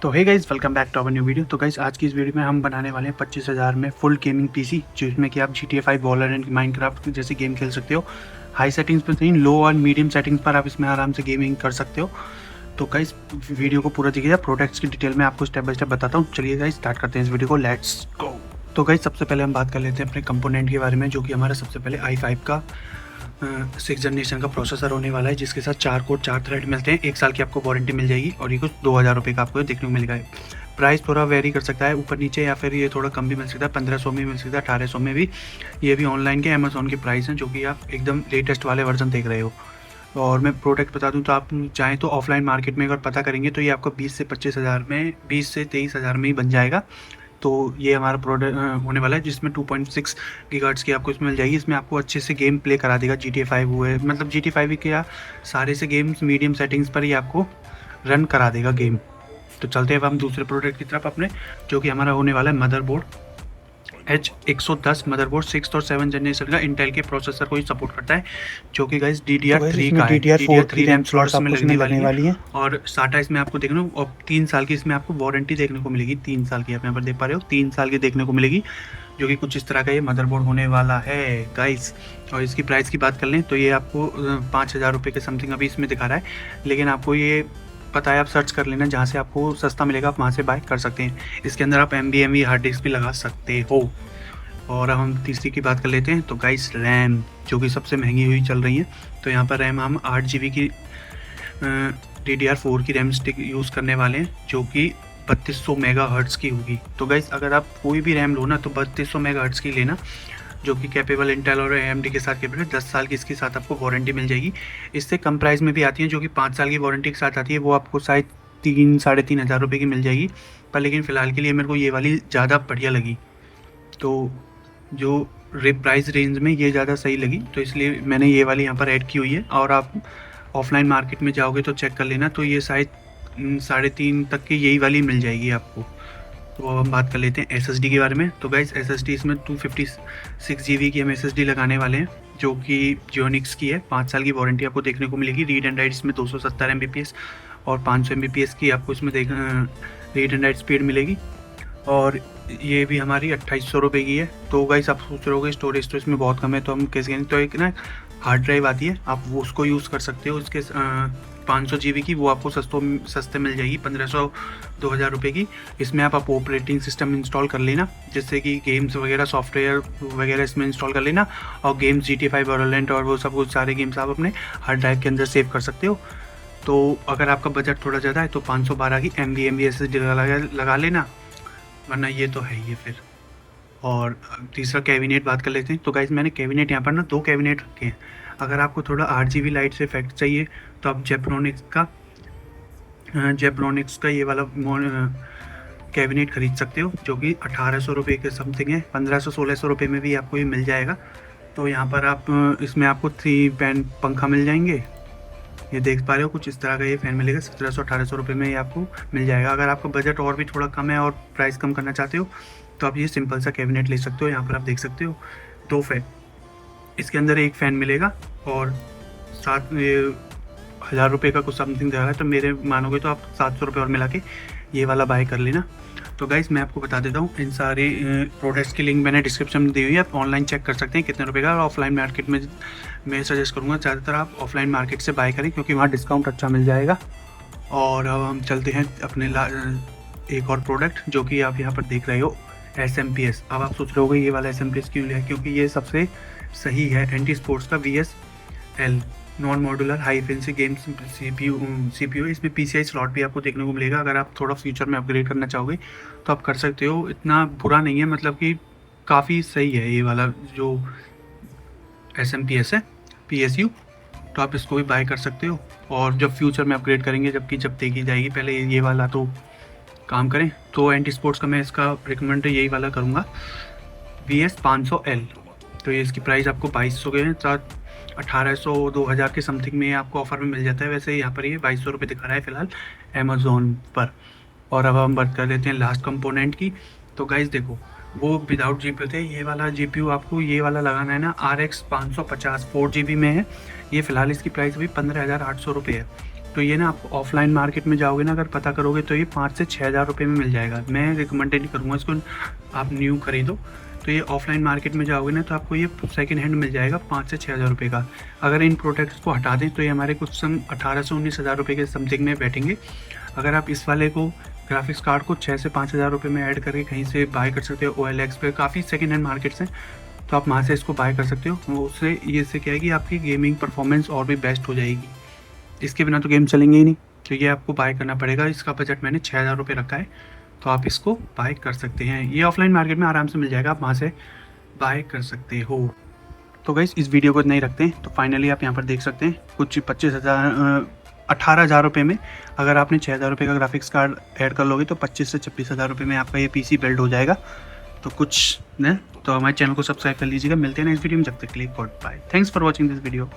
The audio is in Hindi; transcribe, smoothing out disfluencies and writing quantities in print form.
तो hey guys, welcome back to our new video. तो गाइस, आज की इस वीडियो में हम बनाने वाले हैं 25,000 में फुल गेमिंग पीसी, जिसमें कि आप GTA 5, वॉलोरेंट, माइनक्राफ्ट जैसे गेम खेल सकते हो। हाई सेटिंग्स पर नहीं, लो और मीडियम सेटिंग्स पर आप इसमें आराम से गेमिंग कर सकते हो। तो गाइस, वीडियो को पूरा देखिएगा। प्रोडक्ट्स की डिटेल में आपको स्टेप बाय स्टेप बताता हूँ। चलिए गाइस, स्टार्ट करते हैं इस वीडियो को। Let's go. तो गाइस, सबसे पहले हम बात कर लेते हैं अपने कंपोनेंट के बारे में, जो कि हमारा सबसे पहले i5 का 6 जनरेशन का प्रोसेसर होने वाला है, जिसके साथ 4 कोर 4 थ्रेड मिलते हैं। 1 साल की आपको वारंटी मिल जाएगी और ये कुछ 2,000 रुपये का आपको देखने को मिलेगा। प्राइस थोड़ा वेरी कर सकता है ऊपर नीचे, या फिर ये थोड़ा कम भी मिल सकता है। 1500 में मिल सकता है, 1800 में भी। ये भी ऑनलाइन के अमेजोन के प्राइस हैं, जो कि आप एकदम लेटेस्ट वाले वर्जन देख रहे हो। और मैं प्रोडक्ट बता दूं तो आप चाहें तो ऑफलाइन मार्केट में अगर पता करेंगे तो ये आपको 20 से 25,000 में, 20 से 23,000 में ही बन जाएगा। तो ये हमारा प्रोडक्ट होने वाला है, जिसमें 2.6 गीगाहर्ट्ज़ की आपको इसमें मिल जाएगी। इसमें आपको अच्छे से गेम प्ले करा देगा। GTA 5 हुए, मतलब GTA 5 ही क्या, सारे से गेम्स मीडियम सेटिंग्स पर ही आपको रन करा देगा गेम। तो चलते हैं अब हम दूसरे प्रोडक्ट की तरफ अपने, जो कि हमारा होने वाला है मदरबोर्ड। H110 मदरबोर्ड 6 और 7 जनरेशन का इंटेल के प्रोसेसर को ही सपोर्ट करता है, जो कि गाइस DDR3 का है। DDR3 रैम स्लॉट्स में लगने वाली है। और साटा इसमें आपको देखना, और 3 साल की इसमें आपको वारंटी देखने को मिलेगी। 3 साल की आप यहाँ पर देख पा रहे हो, 3 साल की देखने को मिलेगी, जो कि कुछ इस तरह का ये मदरबोर्ड होने वाला है गाइस। और इसकी प्राइस की बात कर लें तो ये आपको 5,000 रुपये के समथिंग अभी इसमें दिखा रहा है, लेकिन आपको ये पता है, आप सर्च कर लेना, जहाँ से आपको सस्ता मिलेगा आप वहाँ से बाय कर सकते हैं। इसके अंदर आप NVMe हार्ड डिस्क भी लगा सकते हो। और अब हम तीसरी की बात कर लेते हैं। तो गाइस, रैम जो कि सबसे महंगी हुई चल रही है, तो यहाँ पर रैम हम 8 GB की DDR4 की रैम स्टिक यूज़ करने वाले हैं, जो कि 3200 मेगाहर्ट्ज़ की होगी। तो गाइस, अगर आप कोई भी रैम लो ना तो 3200 मेगाहर्ट्ज़ की लेना, जो कि कैपेबल इंटेल और AMD के साथ कैपेबल है। 10 साल की इसके साथ आपको वारंटी मिल जाएगी। इससे कम प्राइस में भी आती है, जो कि 5 साल की वारंटी के साथ आती है। वो आपको शायद 3-3,500 रुपये की मिल जाएगी, पर लेकिन फ़िलहाल के लिए मेरे को ये वाली ज़्यादा बढ़िया लगी। तो जो प्राइस रेंज में ये ज़्यादा सही लगी, तो इसलिए मैंने ये वाली यहाँ पर ऐड की हुई है। और आप ऑफलाइन मार्केट में जाओगे तो चेक कर लेना, तो ये शायद 3.5 तक की यही वाली मिल जाएगी आपको। तो अब हम बात कर लेते हैं SSD के बारे में। तो गाइस, SSD इसमें 256 GB की हम SSD लगाने वाले हैं, जो कि जियोनिक्स की है। 5 साल की वारंटी आपको देखने को मिलेगी। रीड एंड राइट इसमें 270 MBps और 500 MBps की आपको इसमें रीड एंड राइट स्पीड मिलेगी। और ये भी हमारी 2800 रुपये की है। तो गाइस, आप सोच रहे होगे स्टोरेज तो इसमें बहुत कम है, तो हम कैसे करेंगे? तो एक ना हार्ड ड्राइव आती है, आप वो उसको यूज़ कर सकते हो। उसके 500 GB की वो आपको सस्ते मिल जाएगी, 1500-2000 रुपये की। इसमें आप ऑपरेटिंग सिस्टम इंस्टॉल कर लेना, जिससे कि गेम्स वगैरह, सॉफ्टवेयर वगैरह इसमें इंस्टॉल कर लेना, और गेम्स GTA 5, वॉलोरेंट और वो सब कुछ सारे गेम्स आप अपने हार्ड ड्राइव के अंदर सेव कर सकते हो। तो अगर आपका बजट थोड़ा ज़्यादा है तो 512 की NVMe SSD लगा लेना, वरना ये तो है ही फिर। और तीसरा कैबिनेट बात कर लेते हैं। तो गाइस, मैंने कैबिनेट यहाँ पर ना 2 कैबिनेट रखे हैं। अगर आपको थोड़ा RGB लाइट से इफेक्ट चाहिए तो आप जेब्रॉनिक्स का ये वाला कैबिनेट खरीद सकते हो, जो कि 1800 रुपये के समथिंग है। 1500-1600 रुपये में भी आपको ये मिल जाएगा। तो यहाँ पर आप इसमें आपको 3 फैन पंखा मिल जाएंगे, ये देख पा रहे हो, कुछ इस तरह का ये फ़ैन मिलेगा। 1700-1800 रुपये में ये आपको मिल जाएगा। अगर आपका बजट और भी थोड़ा कम है और प्राइस कम करना चाहते हो तो आप ये सिंपल सा कैबिनेट ले सकते हो। यहाँ पर आप देख सकते हो 2 फैन, इसके अंदर 1 फ़ैन मिलेगा, और साथ में 1000 रुपये का कुछ समथिंग दे रहा है। तो मेरे मानोगे तो आप 700 रुपये और मिला के ये वाला बाय कर लेना। तो गाइस, मैं आपको बता देता हूँ, इन सारे प्रोडक्ट्स की लिंक मैंने डिस्क्रिप्शन में दी हुई है, आप ऑनलाइन चेक कर सकते हैं कितने रुपए का। और ऑफलाइन मार्केट में मैं सजेस्ट करूँगा ज़्यादातर आप ऑफलाइन मार्केट से बाय करें, क्योंकि वहाँ डिस्काउंट अच्छा मिल जाएगा। और अब हम चलते हैं अपने एक और प्रोडक्ट, जो कि आप यहाँ पर देख रहे हो, SMPS। अब आप सोच रहे होगे ये वाला SMPS क्यों लिया? क्योंकि ये सबसे सही है एंटी स्पोर्ट्स का VSL, non modular high efficiency games CPU। इसमें PCI स्लॉट भी आपको देखने को मिलेगा। अगर आप थोड़ा फ्यूचर में अपग्रेड करना चाहोगे तो आप कर सकते हो, इतना बुरा नहीं है, मतलब कि काफ़ी सही है ये वाला जो SMPS है, PSU। तो आप इसको भी बाय कर सकते हो। और जब फ्यूचर में अपग्रेड करेंगे, जब देखी जाएगी, पहले ये वाला तो काम करें। तो एंटी स्पोर्ट्स का मैं इसका रिकमेंड यही वाला करूँगा, VS500L। तो ये इसकी प्राइस आपको 2200 के साथ 1800-2000 के समथिंग में आपको ऑफ़र में मिल जाता है। वैसे यहाँ पर ये 2200 रुपये दिखा रहा है फ़िलहाल अमेज़ोन पर। और अब हम बात कर लेते हैं लास्ट कंपोनेंट की। तो गाइस देखो, वो विदाउट GPU थे, ये वाला GPU आपको ये वाला लगाना है ना, RX 550 4 GB में है। ये फ़िलहाल इसकी प्राइस अभी 15,800 रुपये है। तो ये ना आप ऑफलाइन मार्केट में जाओगे ना, अगर पता करोगे तो ये 5 से 6,000 रुपये में मिल जाएगा। मैं रिकमेंड नहीं करूँगा इसको, आप न्यू खरीदो। तो ये ऑफलाइन मार्केट में जाओगे ना तो आपको ये सेकंड हैंड मिल जाएगा 5 से 6,000 रुपये का। अगर इन प्रोडक्ट्स को हटा दें तो ये हमारे कुछ सम 18 से 19,000 रुपये के समथिंग में बैठेंगे। अगर आप इस वाले को ग्राफिक्स कार्ड को 6 से 5,000 रुपये में ऐड करके कहीं से बाय कर सकते हो। OLX पे काफ़ी सेकंड हैंड मार्केट्स हैं, तो आप वहाँ से इसको बाय कर सकते हो। वो उससे ये से क्या है कि आपकी गेमिंग परफॉर्मेंस और भी बेस्ट हो जाएगी। इसके बिना तो गेम चलेंगे ही नहीं, तो ये आपको बाय करना पड़ेगा। इसका बजट मैंने 6,000 रुपये रखा है, तो आप इसको बाय कर सकते हैं। ये ऑफलाइन मार्केट में आराम से मिल जाएगा, आप वहाँ से बाय कर सकते हो। तो गाइस इस वीडियो को इतना ही रखते हैं। तो फाइनली आप यहाँ पर देख सकते हैं कुछ 18,000 रुपये में अगर आपने 6,000 रुपये का ग्राफिक्स कार्ड ऐड कर लोगे तो 25 से 26,000 रुपये में आपका ये PC बिल्ड हो जाएगा। तो कुछ न तो हमारे चैनल को सब्सक्राइब कर लीजिएगा। मिलते हैं नेक्स्ट वीडियो में, जब तक के लिए goodbye. Thanks for watching this video.